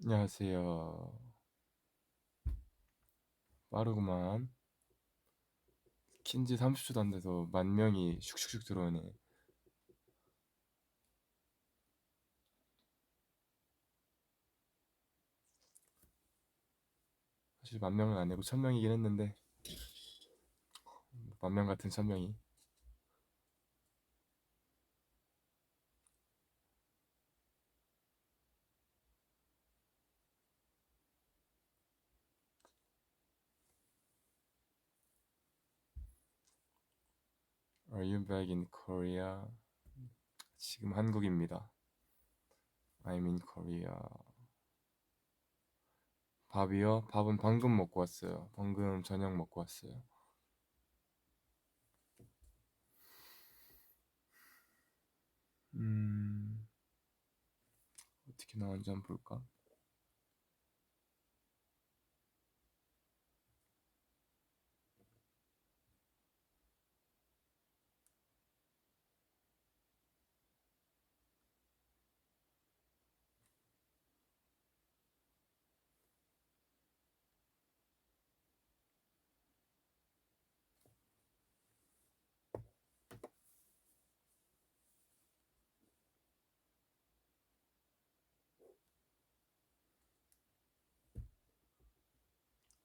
안녕하세요. 빠르구만. 킨지 30초도 안 돼서 10,000명이 슉슉슉 들어오네. 사실 10,000명은 아니고 1,000명이긴 했는데 10,000명 같은 1,000명이. Are you back in Korea? 지금 한국입니다. I'm in Korea. 밥이요? 밥은 방금 먹고 왔어요. 방금 저녁 먹고 왔어요. 음, 어떻게 나왔는지 한번 볼까?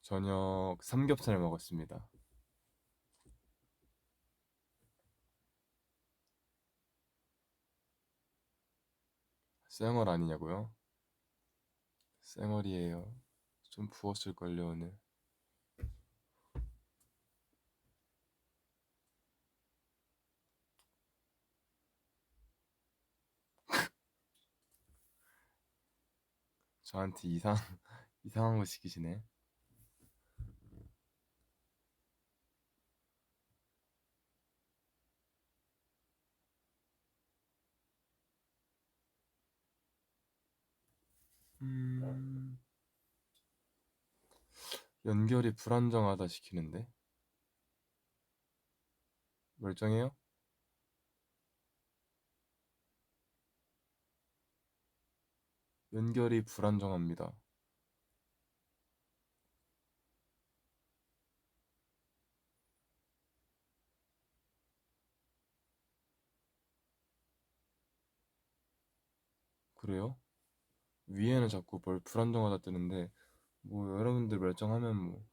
저녁 삼겹살 먹었습니다. 쌩얼 아니냐고요? 쌩얼이에요. 좀 부었을걸요, 오늘. 저한테 이상한 거 시키시네. 음, 연결이 불안정하다 시키는데? 멀쩡해요? 연결이 불안정합니다. 그래요? 위에는 자꾸 뭘 불안정하다 뜨는데, 뭐, 여러분들 멀쩡하면 뭐,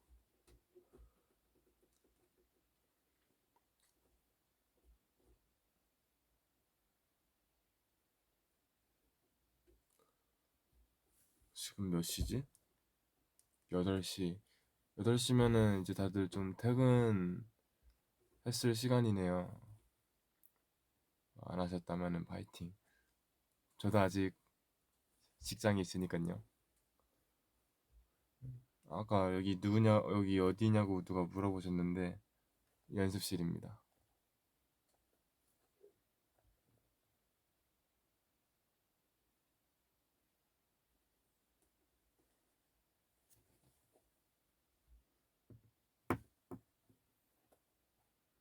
지금 몇 시지? 8시. 8시면은 이제 다들 좀 퇴근했을 시간이네요. 안 하셨다면은 파이팅. 저도 아직 직장에 있으니까요. 아까 여기 누구냐, 여기 어디냐고 누가 물어보셨는데, 연습실입니다.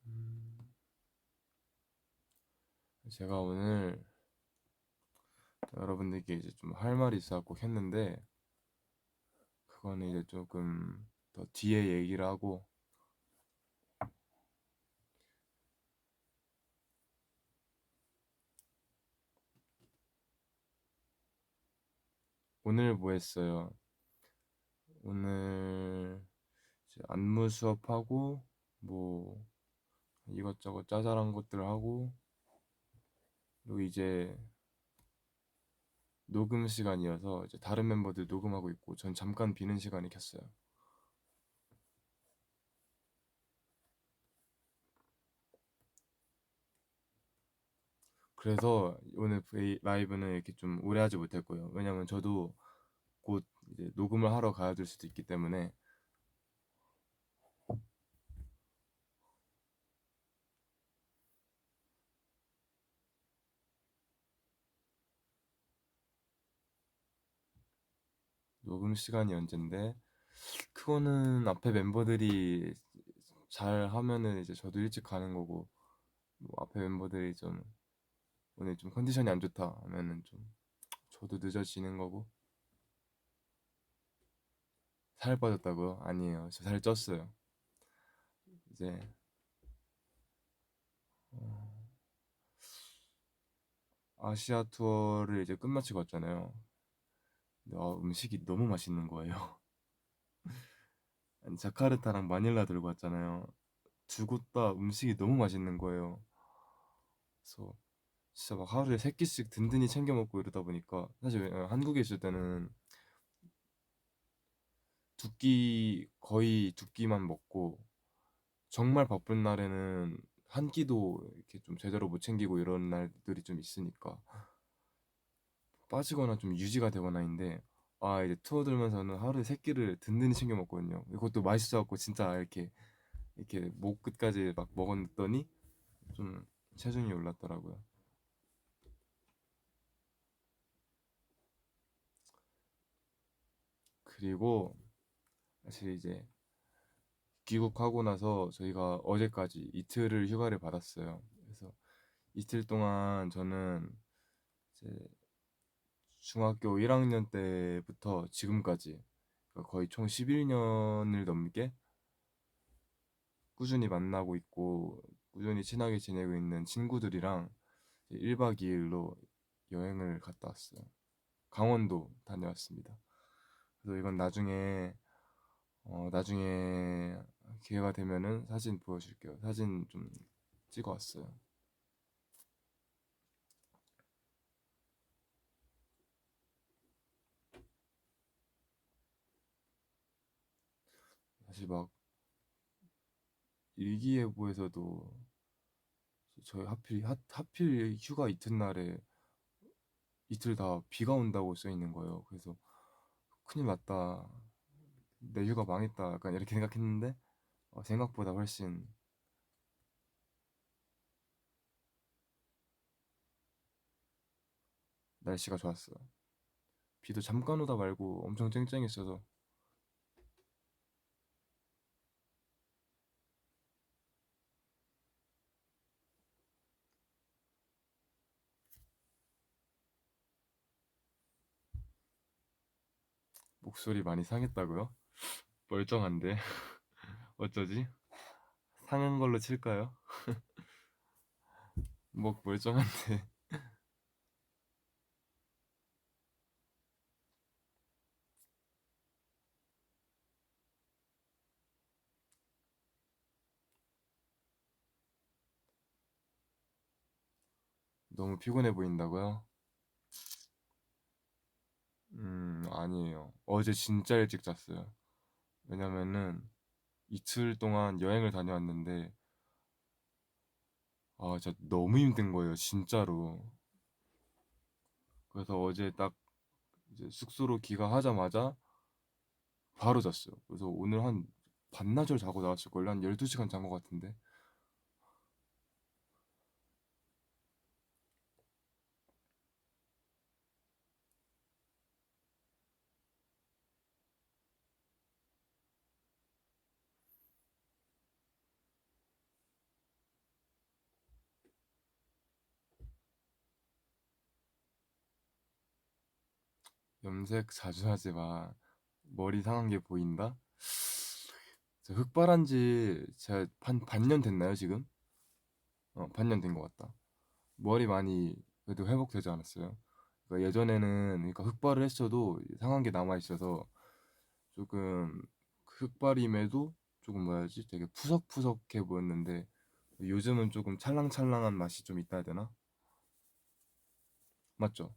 음, 제가 오늘 여러분들께 이제 좀 할 말이 있어갖고 했는데, 그거는 이제 조금 더 뒤에 얘기를 하고, 오늘 뭐 했어요? 오늘 이제 안무 수업하고, 뭐 이것저것 짜잘한 것들 하고, 그리고 이제 녹음 시간이어서 이제 다른 멤버들 녹음하고 있고, 전 잠깐 비는 시간에 켰어요. 그래서 오늘 라이브는 이렇게 좀 오래 하지 못했고요. 왜냐면 저도 곧 이제 녹음을 하러 가야 될 수도 있기 때문에. 녹음 시간이 언젠데, 그거는 앞에 멤버들이 잘 하면은 이제 저도 일찍 가는 거고, 뭐 앞에 멤버들이 좀 오늘 좀 컨디션이 안 좋다 하면은 좀 저도 늦어지는 거고. 살 빠졌다고요? 아니에요. 저 살 쪘어요. 이제 어, 아시아 투어를 이제 끝마치고 왔잖아요. 근데 음식이 너무 맛있는 거예요. 아니, 자카르타랑 마닐라 들고 왔잖아요. 두 곳 다 음식이 너무 맛있는 거예요. 그래서 진짜 막 하루에 세 끼씩 든든히 챙겨 먹고 이러다 보니까 사실 한국에 있을 때는 두 끼 거의 두 끼만 먹고 정말 바쁜 날에는 한 끼도 이렇게 좀 제대로 못 챙기고 이런 날들이 좀 있으니까 빠지거나 좀 유지가 되거나 인데 이제 투어 들면서는 하루에 세 끼를 든든히 챙겨 먹거든요. 이것도 맛있어갖고 진짜 이렇게 목 끝까지 막 먹었더니 좀 체중이 올랐더라고요. 그리고 사실 이제 귀국하고 나서 저희가 어제까지 이틀을 휴가를 받았어요. 그래서 이틀 동안 저는 이제 중학교 1학년 때부터 지금까지 그러니까 거의 총 11년을 넘게 꾸준히 만나고 있고 꾸준히 친하게 지내고 있는 친구들이랑 1박 2일로 여행을 갔다 왔어요. 강원도 다녀왔습니다. 그래서 이건 나중에 기회가 되면은 사진 보여줄게요. 사진 좀 찍어 왔어요. 사실 막 일기예보에서도 저희 하필 휴가 이튿날에 이틀 다 비가 온다고 써 있는 거예요. 그래서 큰일 났다. 내 휴가 망했다. 약간 이렇게 생각했는데 생각보다 훨씬 날씨가 좋았어요. 비도 잠깐 오다 말고 엄청 쨍쨍했어서 목소리 많이 상했다고요? 멀쩡한데 어쩌지? 상한 걸로 칠까요? 목 멀쩡한데 너무 피곤해 보인다고요? 아니에요. 어제 진짜 일찍 잤어요. 왜냐면은 이틀 동안 여행을 다녀왔는데 진짜 너무 힘든 거예요, 진짜로. 그래서 어제 딱 이제 숙소로 귀가하자마자 바로 잤어요. 그래서 오늘 한 반나절 자고 나왔을걸요? 한 12시간 잔 것 같은데. 염색 자주 하지 마. 머리 상한 게 보인다? 저 흑발한 지 제가 한 반년 됐나요, 지금? 반년 된 것 같다. 머리 많이 그래도 회복되지 않았어요. 그러니까 예전에는 그러니까 흑발을 했어도 상한 게 남아 있어서 조금 흑발임에도 조금 뭐라 해야지 되게 푸석푸석해 보였는데 요즘은 조금 찰랑찰랑한 맛이 좀 있다 해야 되나? 맞죠?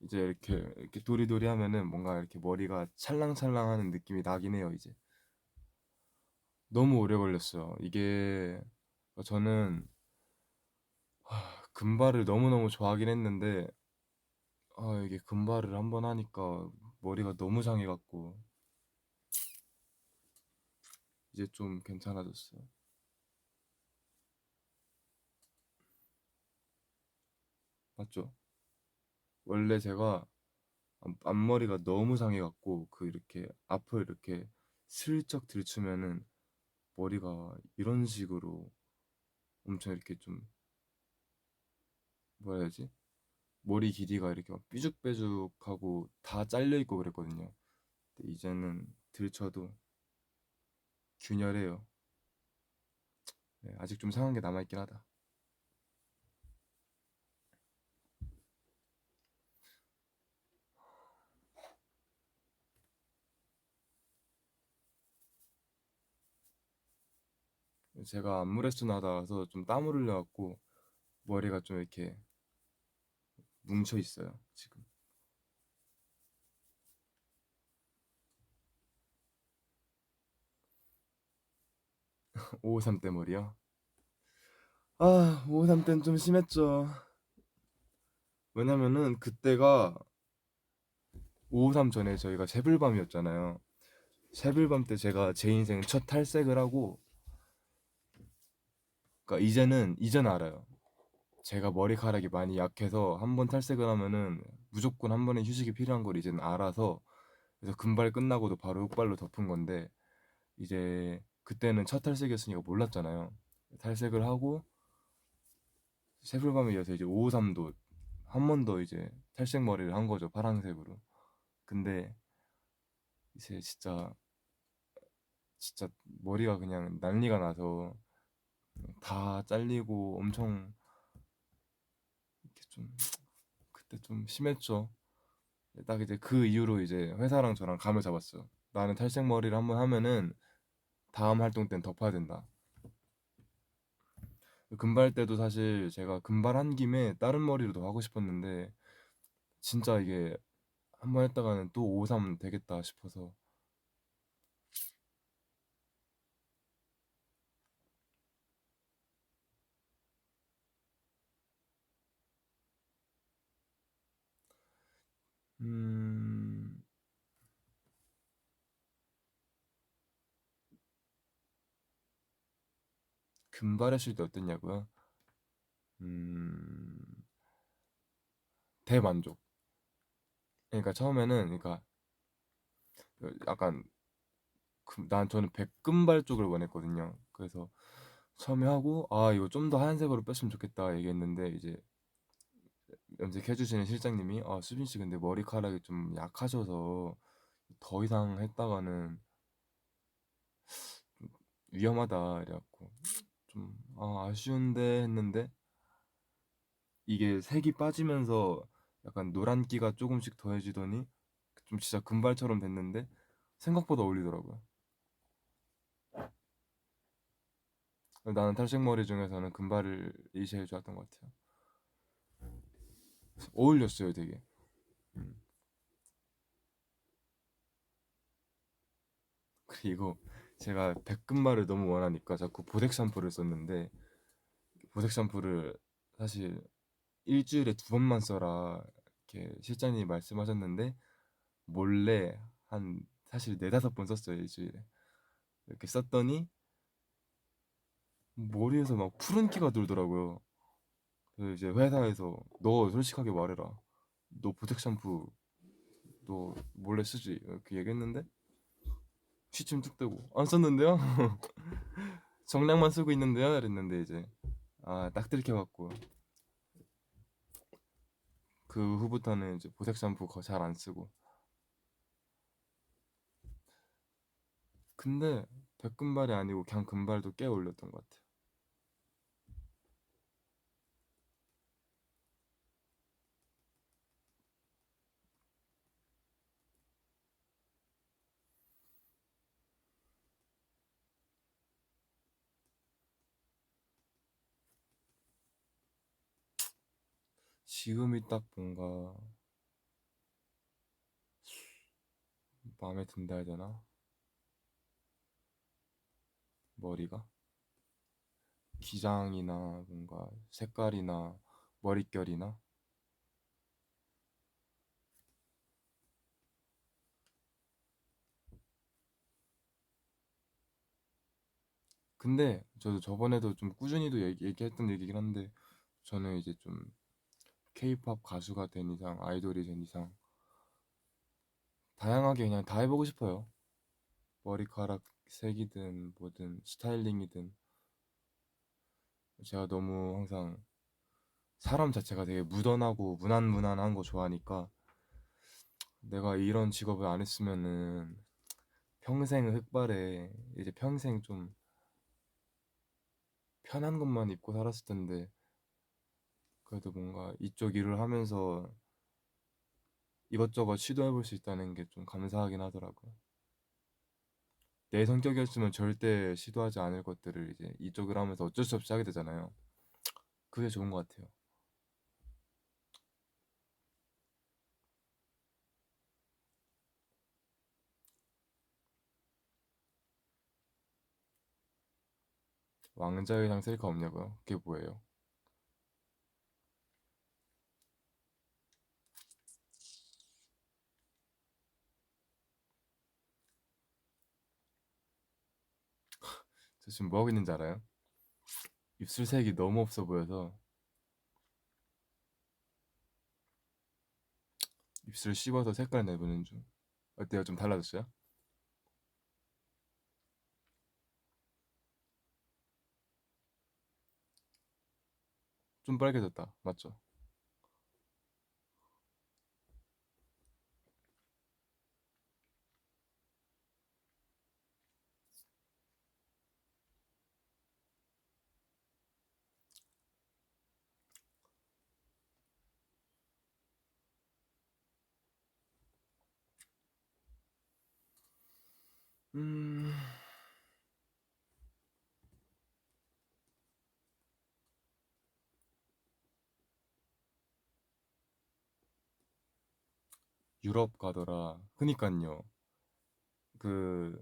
이제 이렇게 도리도리 하면은 뭔가 이렇게 머리가 찰랑찰랑하는 느낌이 나긴 해요, 이제. 너무 오래 걸렸어요. 이게 저는 금발을 너무너무 좋아하긴 했는데 이게 금발을 한번 하니까 머리가 너무 상해갖고 이제 좀 괜찮아졌어요. 맞죠? 원래 제가 앞머리가 너무 상해갖고 그 이렇게 앞을 이렇게 슬쩍 들추면은 머리가 이런 식으로 엄청 이렇게 좀 뭐라 해야지? 머리 길이가 이렇게 막 삐죽빼죽하고 다 잘려 있고 그랬거든요. 근데 이제는 들쳐도 균열해요. 네, 아직 좀 상한 게 남아 있긴 하다. 제가 안무레스 나다가서 좀 땀을 흘려갖고 머리가 좀 이렇게 뭉쳐 있어요 지금. 553 때 머리요? 아, 553 때는 좀 심했죠. 왜냐면은 그때가 553 전에 저희가 새불밤이었잖아요. 새불밤 때 제가 제 인생 첫 탈색을 하고, 그러니까 이제는 알아요. 제가 머리카락이 많이 약해서 한 번 탈색을 하면은 무조건 한 번의 휴식이 필요한 걸 이제는 알아서, 그래서 금발 끝나고도 바로 흑발로 덮은 건데, 이제 그때는 첫 탈색이었으니까 몰랐잖아요. 탈색을 하고 새불밤에 이어서 이제 553도 한 번 더 이제 탈색 머리를 한 거죠, 파란색으로. 근데 이제 진짜 머리가 그냥 난리가 나서 다 잘리고 엄청 이렇게 좀 그때 좀 심했죠. 딱 이제 그 이후로 이제 회사랑 저랑 감을 잡았어요. 나는 탈색 머리를 한번 하면은 다음 활동 땐 덮어야 된다. 금발 때도 사실 제가 금발한 김에 다른 머리로도 하고 싶었는데 진짜 이게 한번 했다가는 또 5-3 되겠다 싶어서. 음, 금발했을 때 어땠냐고요? 음, 대만족. 그러니까 처음에는 그러니까 약간 저는 백금발 쪽을 원했거든요. 그래서 처음에 하고 아 이거 좀 더 하얀색으로 뺐으면 좋겠다 얘기했는데 이제 염색해주시는 실장님이 아 수빈 씨 근데 머리카락이 좀 약하셔서 더 이상 했다가는 좀 위험하다 이래갖고 좀 아쉬운데 했는데 이게 색이 빠지면서 약간 노란기가 조금씩 더해지더니 좀 진짜 금발처럼 됐는데 생각보다 어울리더라고요. 나는 탈색머리 중에서는 금발이 제일 좋았던 것 같아요. 어울렸어요, 되게. 음. 그리고 제가 백금발을 너무 원하니까 자꾸 보색 샴푸를 썼는데 보색 샴푸를 사실 일주일에 2번만 써라 이렇게 실장님이 말씀하셨는데 몰래 한 사실 4-5번 썼어요, 일주일에. 이렇게 썼더니 머리에서 막 푸른기가 돌더라고요. 그래서 이제 회사에서 너 솔직하게 말해라. 너 보색 샴푸 너 몰래 쓰지? 이렇게 얘기했는데 취침 툭 대고 안 썼는데요? 정량만 쓰고 있는데요? 이랬는데 이제 딱 들켜갖고 그 후부터는 이제 보색 샴푸 잘 안 쓰고. 근데 백금발이 아니고 그냥 금발도 꽤 어울렸던 것 같아요. 지금이 딱 뭔가 마음에 든다 해야 되나? 머리가 기장이나 뭔가 색깔이나 머릿결이나. 근데 저도 저번에도 좀 꾸준히도 얘기했던 얘기긴 한데 저는 이제 좀 케이팝 가수가 된 이상 아이돌이 된 이상 다양하게 그냥 다 해보고 싶어요. 머리카락 색이든 뭐든 스타일링이든 제가 너무 항상 사람 자체가 되게 무던하고 무난무난한 거 좋아하니까 내가 이런 직업을 안 했으면은 평생 흑발에 이제 평생 좀 편한 것만 입고 살았을 텐데 그래도 뭔가 이쪽 일을 하면서 이것저것 시도해볼 수 있다는 게 좀 감사하긴 하더라고요. 내 성격이었으면 절대 시도하지 않을 것들을 이제 이쪽을 하면서 어쩔 수 없이 하게 되잖아요. 그게 좋은 것 같아요. 왕자의상 셀카 없냐고요? 그게 뭐예요? 저 지금 뭐 하고 있는지 알아요? 입술색이 너무 없어 보여서 입술 씹어서 색깔 내보는 중. 어때요? 좀 달라졌어요? 좀 빨개졌다. 맞죠? 음, 유럽 가더라. 그니깐요. 그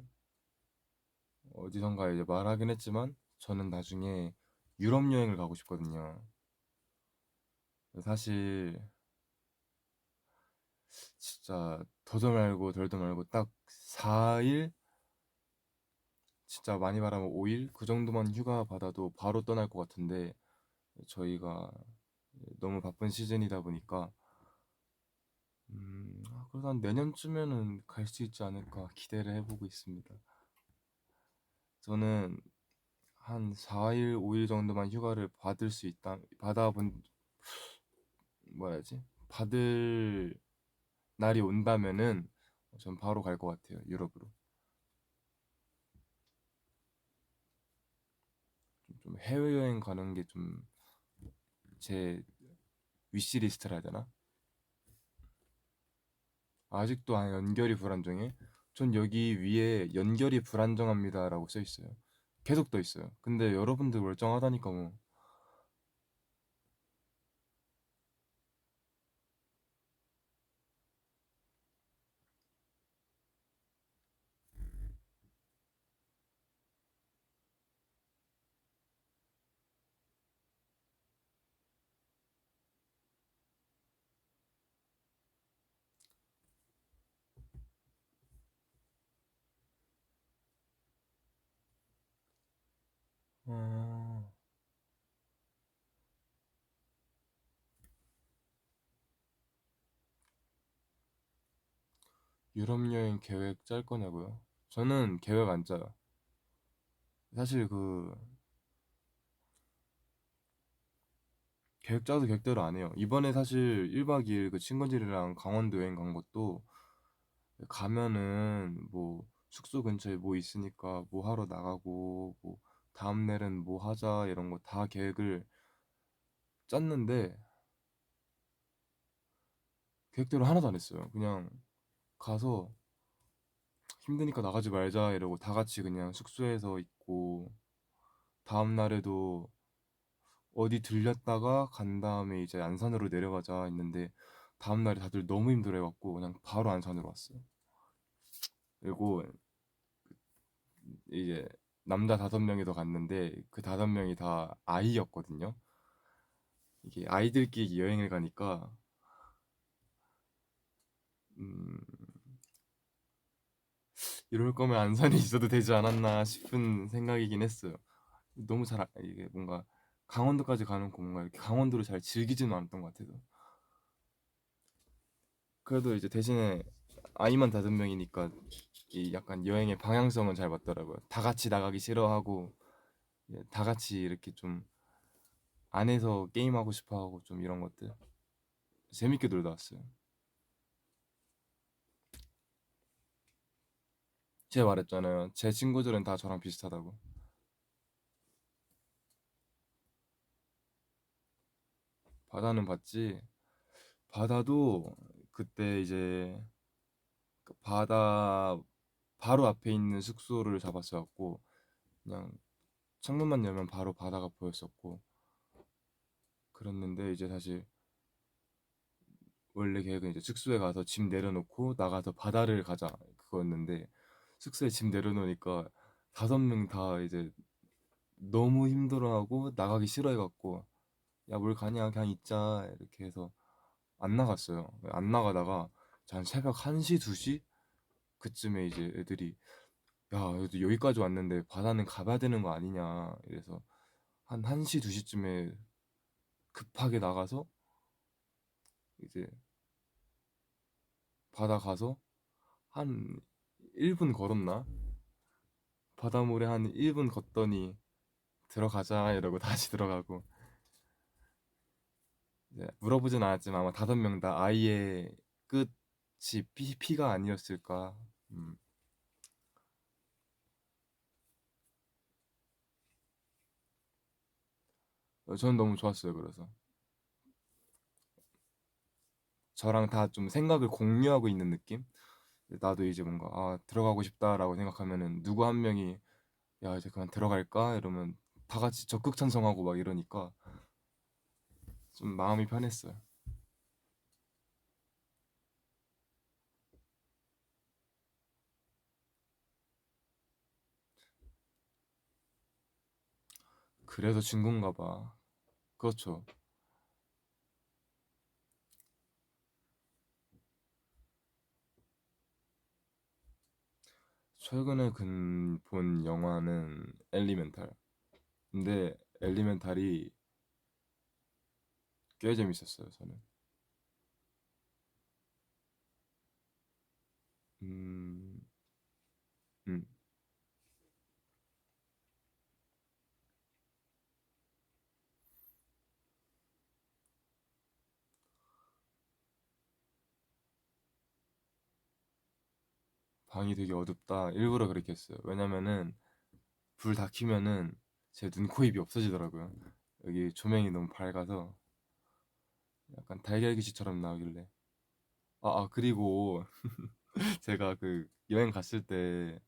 어디선가 이제 말하긴 했지만 저는 나중에 유럽 여행을 가고 싶거든요. 사실 진짜 더도 말고 덜도 말고 딱 4일 진짜 많이 말하면 5일 그 정도만 휴가 받아도 바로 떠날 것 같은데 저희가 너무 바쁜 시즌이다 보니까 그래도 한 내년쯤에는 갈 수 있지 않을까 기대를 해보고 있습니다. 저는 한 4일, 5일 정도만 휴가를 받을 수 있다, 받아본, 뭐라 해야지? 받을 날이 온다면은 전 바로 갈 것 같아요, 유럽으로. 좀 해외여행 가는 게 좀 제 위시리스트라 해야 되나? 아직도 연결이 불안정해? 전 여기 위에 연결이 불안정합니다라고 써 있어요. 계속 떠 있어요. 근데 여러분들 멀쩡하다니까 뭐. 어, 유럽 여행 계획 짤 거냐고요? 저는 계획 안 짜요. 사실 그 계획 짜도 계획대로 안 해요. 이번에 사실 1박 2일 그 친구들이랑 강원도 여행 간 것도 가면은 뭐 숙소 근처에 뭐 있으니까 뭐 하러 나가고 뭐 다음 날은 뭐 하자 이런 거 다 계획을 짰는데 계획대로 하나도 안 했어요. 그냥 가서 힘드니까 나가지 말자 이러고 다 같이 그냥 숙소에서 있고 다음 날에도 어디 들렸다가 간 다음에 이제 안산으로 내려가자 했는데 다음 날에 다들 너무 힘들어해갖고 그냥 바로 안산으로 왔어요. 그리고 이제 남자 5명이 더 갔는데 그 5명이 다 아이였거든요. 이게 아이들끼리 여행을 가니까 음, 이럴 거면 안산에 있어도 되지 않았나 싶은 생각이긴 했어요. 너무 이게 뭔가 강원도까지 가는 거 뭔가 이렇게 강원도를 잘 즐기지는 않았던 것 같아서 그래도 이제 대신에 아이만 5명이니까 이 약간 여행의 방향성은 잘 맞더라고요. 다 같이 나가기 싫어하고 다 같이 이렇게 좀 안에서 게임하고 싶어하고 좀 이런 것들 재밌게 놀다 왔어요. 제가 말했잖아요. 제 친구들은 다 저랑 비슷하다고. 바다는 봤지. 바다도 그때 이제 그 바다 바로 앞에 있는 숙소를 잡았어갖고 그냥 창문만 열면 바로 바다가 보였었고 그랬는데 이제 사실 원래 계획은 이제 숙소에 가서 짐 내려놓고 나가서 바다를 가자 그거였는데 숙소에 짐 내려놓으니까 5명 다 이제 너무 힘들어하고 나가기 싫어해갖고 야 뭘 가냐 그냥 있자 이렇게 해서 안 나갔어요. 안 나가다가 한 새벽 1시 2시 그쯤에 이제 애들이 야 여기까지 왔는데 바다는 가봐야 되는 거 아니냐 이래서 한 1시 2시쯤에 급하게 나가서 이제 바다 가서 한 1분 걸었나? 바닷물에 한 1분 걷더니 들어가자 이러고 다시 들어가고 이제 물어보진 않았지만 아마 5명 다 아이의 끝이 피가 아니었을까. 음. 저는 너무 좋았어요. 그래서 저랑 다 좀 생각을 공유하고 있는 느낌? 나도 이제 뭔가 들어가고 싶다라고 생각하면은 누구 한 명이 야 이제 그만 들어갈까 이러면 다 같이 적극 찬성하고 막 이러니까 좀 마음이 편했어요. 그래서 친구인가 봐. 그렇죠. 최근에 본 영화는 엘리멘탈. 근데 엘리멘탈이 꽤 재밌었어요, 저는. 음, 음. 방이 되게 어둡다. 일부러 그렇게 했어요. 왜냐면은 불 다 켜면은 제 눈, 코, 입이 없어지더라고요. 여기 조명이 너무 밝아서 약간 달걀기시처럼 나오길래. 그리고 제가 그 여행 갔을 때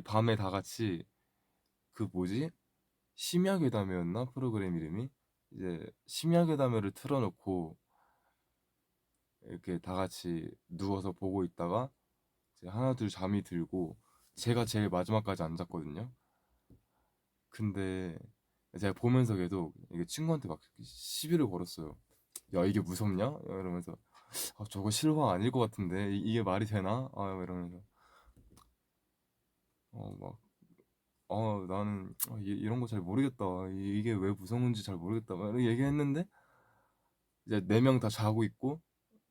밤에 다 같이 그 뭐지? 심야괴담이었나? 프로그램 이름이? 이제 심야괴담회를 틀어놓고 이렇게 다 같이 누워서 보고 있다가 이제 하나 둘 잠이 들고 제가 제일 마지막까지 앉았거든요. 근데 제가 보면서 계속 이게 친구한테 막 시비를 걸었어요. 야 이게 무섭냐? 이러면서 저거 실화 아닐 것 같은데 이게 말이 되나? 이러면서 막 나는 이런 거 잘 모르겠다. 이게 왜 무서운지 잘 모르겠다. 막 이렇게 얘기했는데 이제 4명 다 자고 있고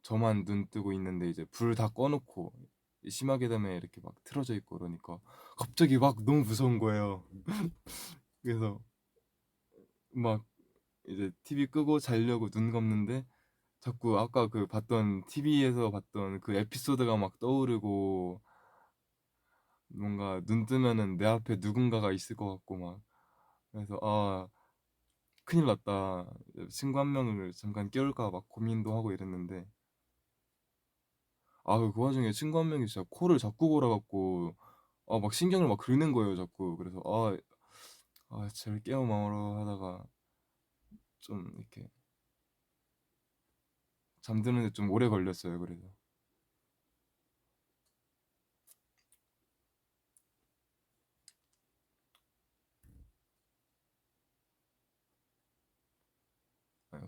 저만 눈 뜨고 있는데 이제 불 다 꺼놓고 심하게 되면 이렇게 막 틀어져 있고 그러니까 갑자기 막 너무 무서운 거예요. 그래서 막 이제 TV 끄고 자려고 눈 감는데 자꾸 아까 그 봤던 TV에서 봤던 그 에피소드가 막 떠오르고 뭔가 눈 뜨면은 내 앞에 누군가가 있을 것 같고 막 그래서 큰일 났다. 친구 한 명을 잠깐 깨울까 막 고민도 하고 이랬는데 그 와중에 친구 한 명이 진짜 코를 자꾸 골아갖고 막 신경을 막 긁는 거예요 자꾸. 그래서 쟤를 깨워 마으러 하다가 좀 이렇게 잠드는데 좀 오래 걸렸어요. 그래서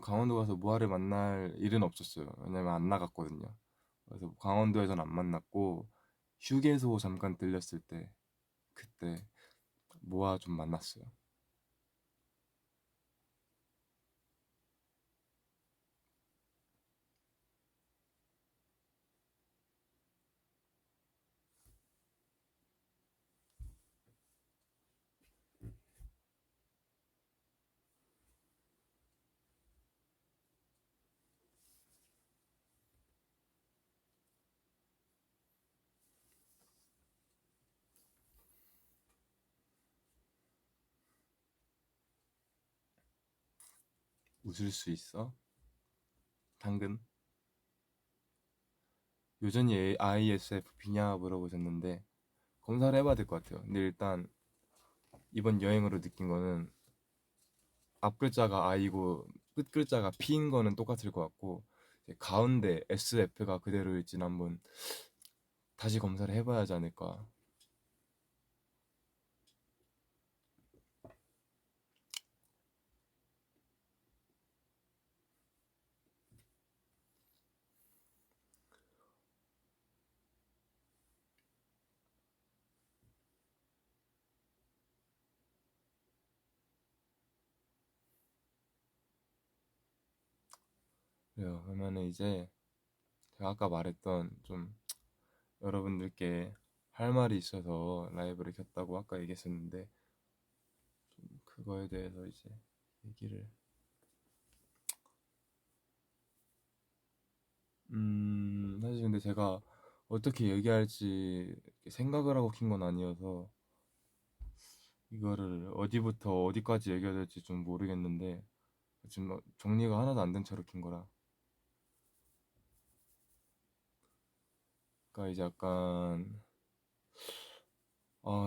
강원도 가서 무아를 만날 일은 없었어요. 왜냐면 안 나갔거든요. 그래서 강원도에선 안 만났고 휴게소 잠깐 들렸을 때 그때 모아 좀 만났어요. 웃을 수 있어? 당근? 여전히 ISFP냐 물어보셨는데 검사를 해봐야 될 것 같아요. 근데 일단 이번 여행으로 느낀 거는 앞 글자가 I고 끝 글자가 P인 거는 똑같을 것 같고 이제 가운데 SF가 그대로일지는 한번 다시 검사를 해봐야 하지 않을까. 그래요. 그러면은 이제 제가 아까 말했던 좀 여러분들께 할 말이 있어서 라이브를 켰다고 아까 얘기했었는데 그거에 대해서 이제 얘기를 사실 근데 제가 어떻게 얘기할지 생각을 하고 킨 건 아니어서 이거를 어디부터 어디까지 얘기해야 될지 좀 모르겠는데 지금 정리가 하나도 안 된 채로 킨 거라 그러니까 이제 약간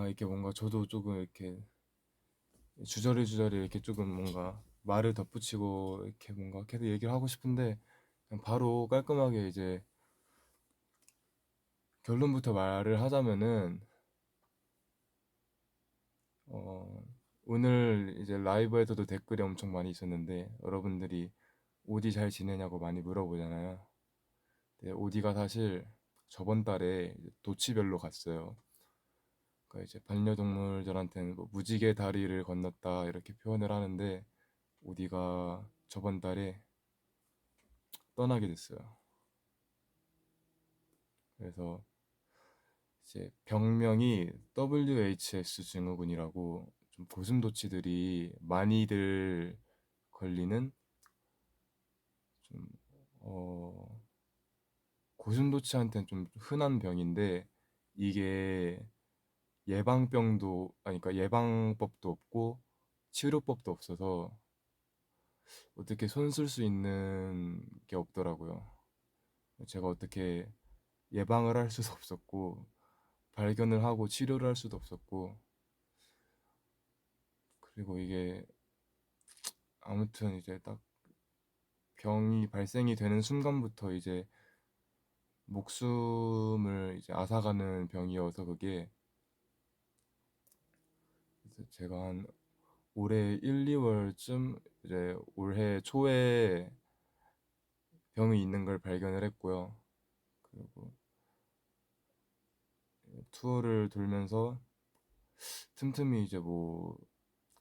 이렇게 뭔가 저도 조금 이렇게 주저리주저리 이렇게 조금 뭔가 말을 덧붙이고 이렇게 뭔가 계속 얘기를 하고 싶은데 그냥 바로 깔끔하게 이제 결론부터 말을 하자면은 어, 오늘 이제 라이브에서도 댓글이 엄청 많이 있었는데 여러분들이 오디 잘 지내냐고 많이 물어보잖아요. 근데 오디가 사실 저번 달에 이제 도치별로 갔어요. 그러니까 이제 반려동물들한테는 뭐 무지개 다리를 건넜다 이렇게 표현을 하는데 오디가 저번 달에 떠나게 됐어요. 그래서 이제 병명이 WHS 증후군이라고 좀 고슴도치들이 많이들 걸리는 좀 고슴도치한테는 좀 흔한 병인데 이게 예방병도 아니 그러니까 예방법도 없고 치료법도 없어서 어떻게 손 쓸 수 있는 게 없더라고요. 제가 어떻게 예방을 할 수도 없었고 발견을 하고 치료를 할 수도 없었고 그리고 이게 아무튼 이제 딱 병이 발생이 되는 순간부터 이제 목숨을 이제 앗아가는 병이어서 그게 그래서 제가 한 올해 1, 2월쯤 이제 올해 초에 병이 있는 걸 발견을 했고요. 그리고 투어를 돌면서 틈틈이 이제 뭐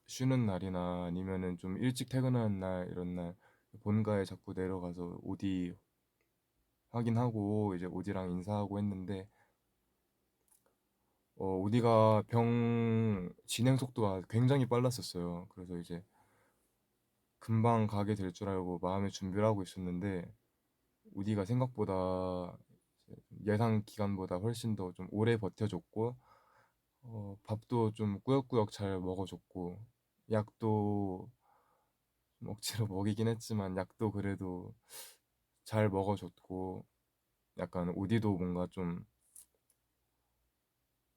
쉬는 날이나 아니면은 좀 일찍 퇴근하는 날 이런 날 본가에 자꾸 내려가서 오디 확인하고 이제 오디랑 인사하고 했는데 오디가 병 진행 속도가 굉장히 빨랐었어요. 그래서 이제 금방 가게 될 줄 알고 마음의 준비를 하고 있었는데 우디가 생각보다 예상 기간보다 훨씬 더 좀 오래 버텨줬고 밥도 좀 꾸역꾸역 잘 먹어줬고 약도 좀 억지로 먹이긴 했지만 약도 그래도 잘 먹어줬고 약간 우디도 뭔가 좀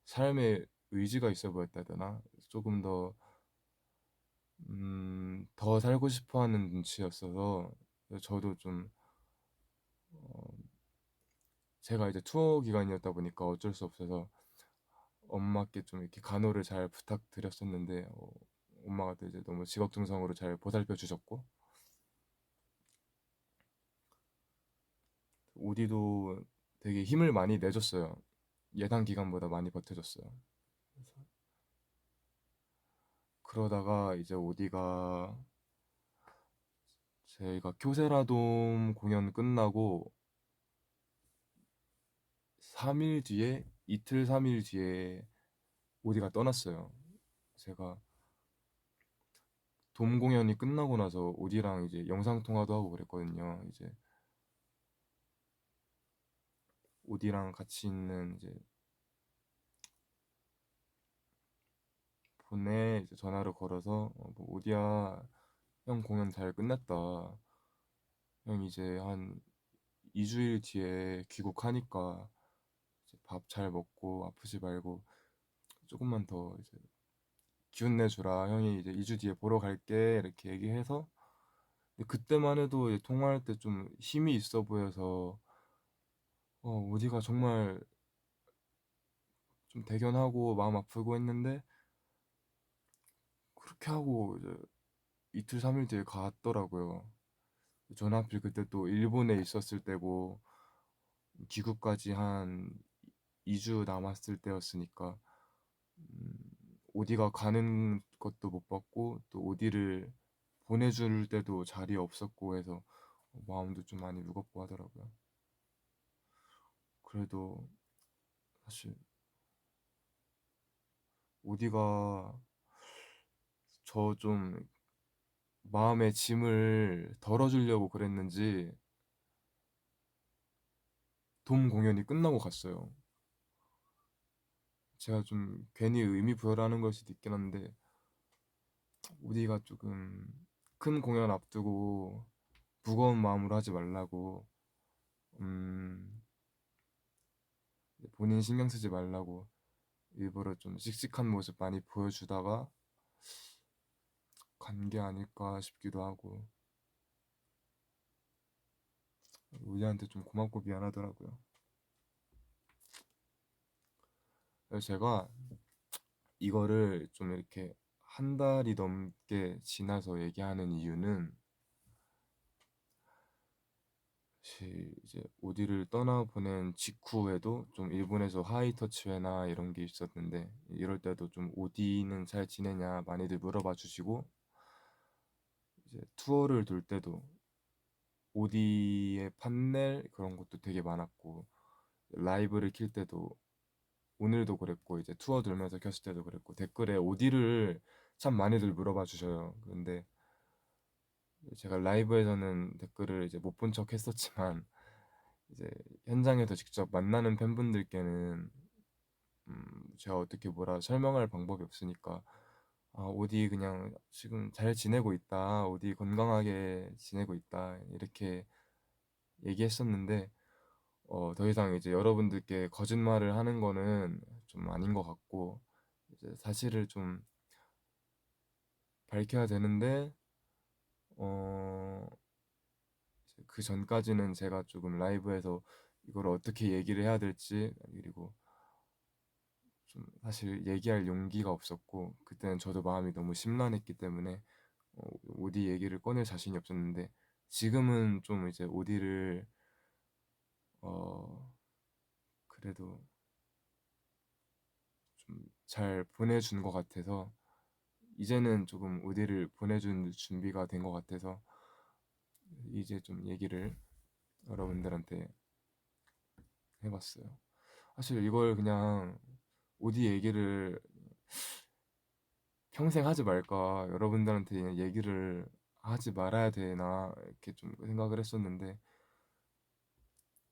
삶에 의지가 있어 보였다 해야 되나? 조금 더 살고 싶어 하는 눈치였어서 저도 좀 어, 제가 이제 투어 기간이었다 보니까 어쩔 수 없어서 엄마께 좀 이렇게 간호를 잘 부탁드렸었는데 엄마가 또 이제 너무 지극정성으로 잘 보살펴 주셨고 오디도 되게 힘을 많이 내줬어요. 예상 기간보다 많이 버텨줬어요. 그래서 그러다가 이제 오디가 저희가 교세라돔 공연 끝나고 3일 뒤에 이틀 3일 뒤에 오디가 떠났어요. 제가 돔 공연이 끝나고 나서 오디랑 이제 영상 통화도 하고 그랬거든요. 이제 오디랑 같이 있는 이제 폰에 이제 전화를 걸어서 뭐 오디야 형 공연 잘 끝냈다. 형 이제 한 2주일 뒤에 귀국하니까 밥 잘 먹고 아프지 말고 조금만 더 이제 기운 내주라. 형이 이제 2주 뒤에 보러 갈게. 이렇게 얘기해서 근데 그때만 해도 이제 통화할 때 좀 힘이 있어 보여서 어디가 정말 좀 대견하고 마음 아프고 했는데 그렇게 하고 이제 이틀 3일 뒤에 갔더라고요. 저는 하필 그때 또 일본에 있었을 때고 귀국까지 한 2주 남았을 때였으니까 음, 오디가 가는 것도 못 봤고 또 오디를 보내줄 때도 자리에 없었고 해서 마음도 좀 많이 무겁고 하더라고요. 그래도 사실 오디가 저 좀 마음의 짐을 덜어주려고 그랬는지 돔 공연이 끝나고 갔어요. 제가 좀 괜히 의미 부여하는 걸 수도 있긴 한데 오디가 조금 큰 공연 앞두고 무거운 마음으로 하지 말라고 음, 본인 신경 쓰지 말라고 일부러 좀 씩씩한 모습 많이 보여주다가 간 게 아닐까 싶기도 하고 우리한테 좀 고맙고 미안하더라고요. 그래서 제가 이거를 좀 이렇게 한 달이 넘게 지나서 얘기하는 이유는 사실 이제 오디를 떠나보낸 직후에도 좀 일본에서 하이터치회나 이런 게 있었는데 이럴 때도 좀 오디는 잘 지내냐 많이들 물어봐 주시고 이제 투어를 돌 때도 오디의 판넬 그런 것도 되게 많았고 라이브를 킬 때도 오늘도 그랬고 이제 투어 돌면서 켰을 때도 그랬고 댓글에 오디를 참 많이들 물어봐 주셔요. 근데 제가 라이브에서는 댓글을 이제 못 본 척 했었지만 이제 현장에서 직접 만나는 팬분들께는 제가 어떻게 뭐라 설명할 방법이 없으니까 오디 그냥 지금 잘 지내고 있다. 오디 건강하게 지내고 있다. 이렇게 얘기했었는데 더 이상 이제 여러분들께 거짓말을 하는 거는 좀 아닌 것 같고 이제 사실을 좀 밝혀야 되는데 어, 그 전까지는 제가 조금 라이브에서 이걸 어떻게 얘기를 해야 될지 그리고 좀 사실 얘기할 용기가 없었고 그때는 저도 마음이 너무 심란했기 때문에 오디 얘기를 꺼낼 자신이 없었는데 지금은 좀 이제 오디를 어, 그래도 좀 잘 보내준 것 같아서 이제는 조금 오디를 보내준 준비가 된 것 같아서 이제 좀 얘기를 여러분들한테 해봤어요. 사실 이걸 그냥 오디 얘기를 평생 하지 말까 여러분들한테 얘기를 하지 말아야 되나 이렇게 좀 생각을 했었는데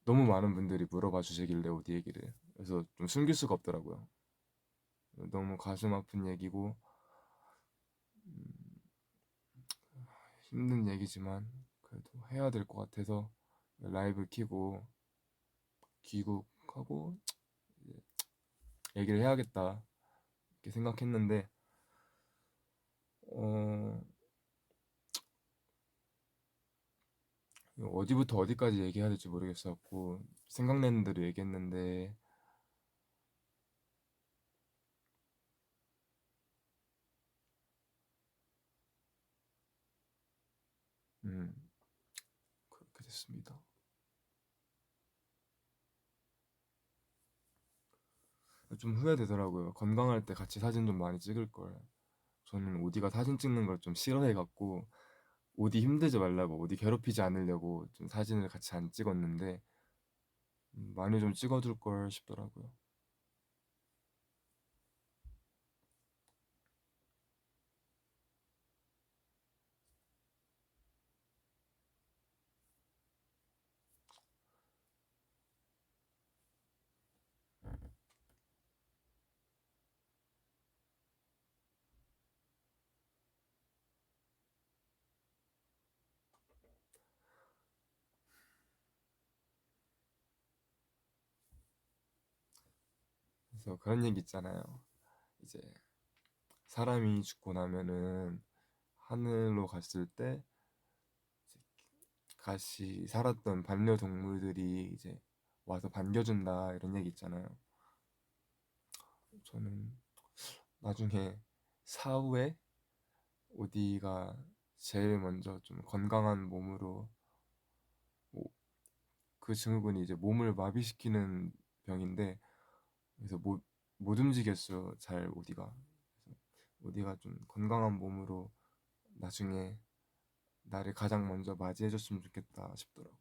너무 많은 분들이 물어봐 주시길래 오디 얘기를 그래서 좀 숨길 수가 없더라고요. 너무 가슴 아픈 얘기고 음, 힘든 얘기지만 그래도 해야 될 것 같아서 라이브 키고 귀국하고 이제 얘기를 해야겠다 이렇게 생각했는데 어, 어디부터 어디까지 얘기해야 될지 모르겠어갖고 생각나는 대로 얘기했는데 음, 그렇게 됐습니다. 좀 후회되더라고요. 건강할 때 같이 사진 좀 많이 찍을 걸. 저는 오디가 사진 찍는 걸 좀 싫어해갖고 오디 힘들지 말라고 오디 괴롭히지 않으려고 좀 사진을 같이 안 찍었는데 많이 좀 찍어줄 걸 싶더라고요. 그래서 그런 얘기 있잖아요. 이제 사람이 죽고 나면은 하늘로 갔을 때 같이 살았던 반려동물들이 이제 와서 반겨준다 이런 얘기 있잖아요. 저는 나중에 사후에 어디가 제일 먼저 좀 건강한 몸으로 그 증후군이 이제 몸을 마비시키는 병인데 그래서 못 움직였어요. 잘 어디가. 그래서 어디가 좀 건강한 몸으로 나중에 나를 가장 먼저 맞이해줬으면 좋겠다 싶더라고요.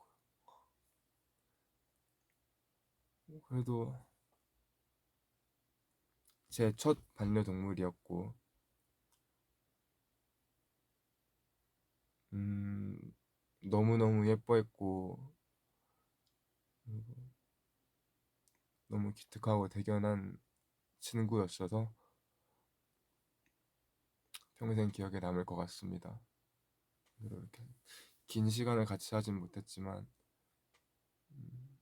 그래도 제 첫 반려동물이었고 음, 너무너무 예뻐했고 그리고 너무 기특하고 대견한 친구였어서 평생 기억에 남을 것 같습니다. 이렇게 긴 시간을 같이 하진 못했지만 음,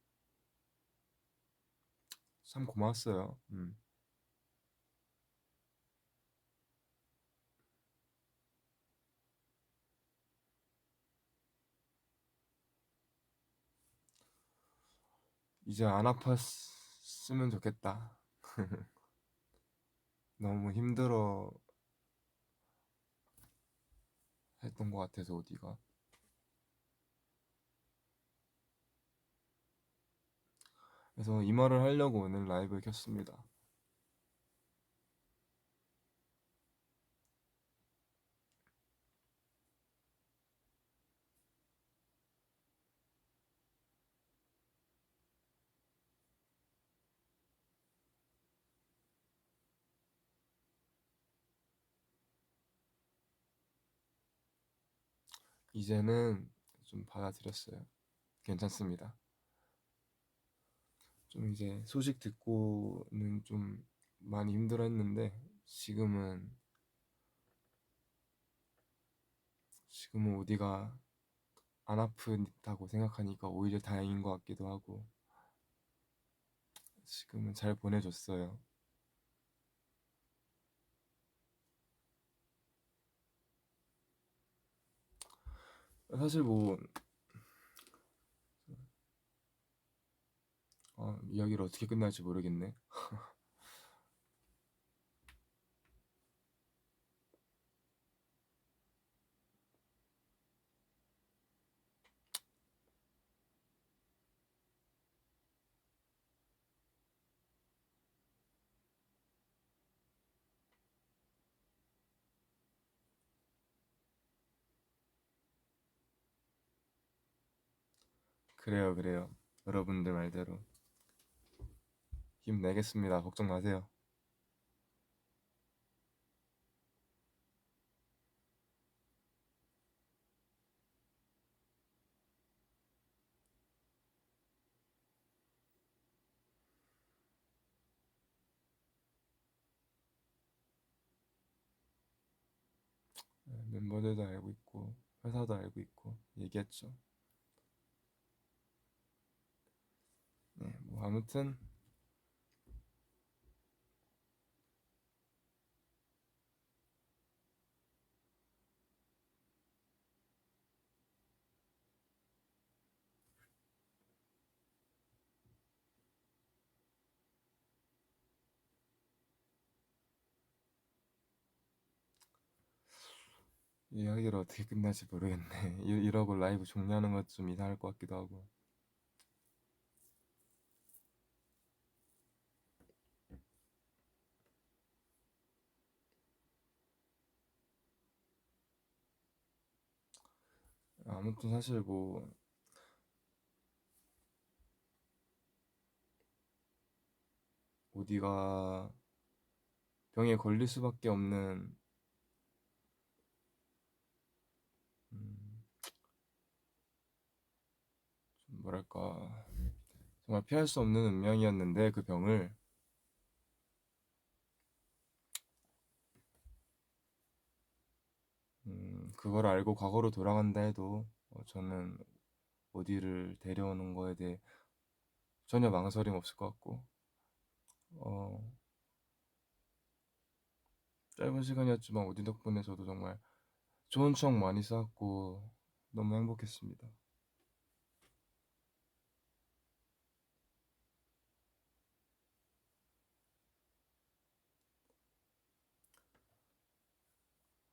참 고마웠어요. 이제 안 아팠으면 좋겠다. 너무 힘들어 했던 것 같아서 어디가. 그래서 이 말을 하려고 오늘 라이브를 켰습니다. 이제는 좀 받아들였어요. 괜찮습니다. 좀 이제 소식 듣고는 좀 많이 힘들었는데 지금은 어디가 안 아프다고 생각하니까 오히려 다행인 것 같기도 하고 지금은 잘 보내줬어요. 사실 뭐 이야기를 어떻게 끝날지 모르겠네. 그래요, 그래요. 여러분들 말대로 힘내겠습니다. 걱정 마세요. 멤버들도 알고 있고 회사도 알고 있고 얘기했죠. 네, 뭐 아무튼 이야기를 어떻게 끝날지 모르겠네. 이러고 라이브 종료하는 것 좀 이상할 것 같기도 하고. 아무튼 사실 뭐 어디가 병에 걸릴 수밖에 없는 음, 좀 뭐랄까 정말 피할 수 없는 운명이었는데 그 병을 그걸 알고 과거로 돌아간다 해도 저는 어디를 데려오는 거에 대해 전혀 망설임 없을 것 같고 짧은 시간이었지만 오디 덕분에 저도 정말 좋은 추억 많이 쌓았고 너무 행복했습니다.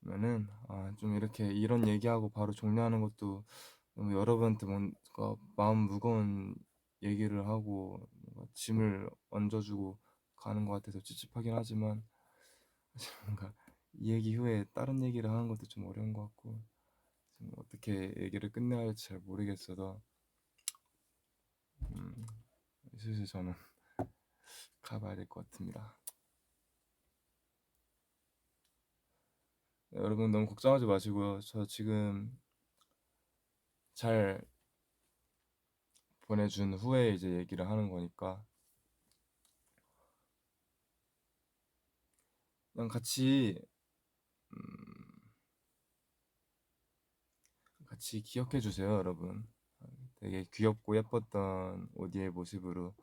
그러면은 좀 이렇게 이런 얘기하고 바로 종료하는 것도 너무 여러분한테 뭔가 마음 무거운 얘기를 하고 뭔가 짐을 얹어주고 가는 것 같아서 찝찝하긴 하지만 사실 뭔가 이 얘기 후에 다른 얘기를 하는 것도 좀 어려운 것 같고 지금 어떻게 얘기를 끝내야 할지 잘 모르겠어서 음, 슬슬 저는 가봐야 될 것 같습니다. 네, 여러분 너무 걱정하지 마시고요. 저 지금 잘 보내준 후에 이제 얘기를 하는 거니까 그냥 음, 같이 기억해 주세요, 여러분. 되게 귀엽고 예뻤던 오디의 모습으로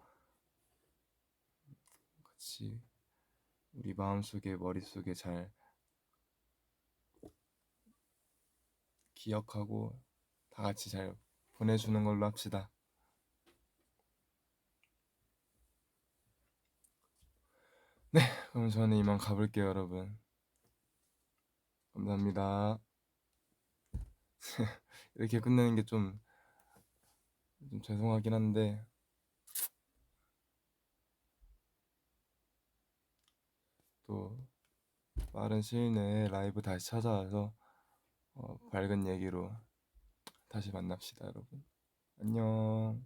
같이 우리 마음속에 머릿속에 잘 기억하고 다 같이 잘 보내주는 걸로 합시다. 네, 그럼 저는 이만 가볼게요, 여러분. 감사합니다. 이렇게 끝내는 게 좀 죄송하긴 한데 또 빠른 시일 내에 라이브 다시 찾아와서 밝은 얘기로 다시 만납시다, 여러분. 안녕.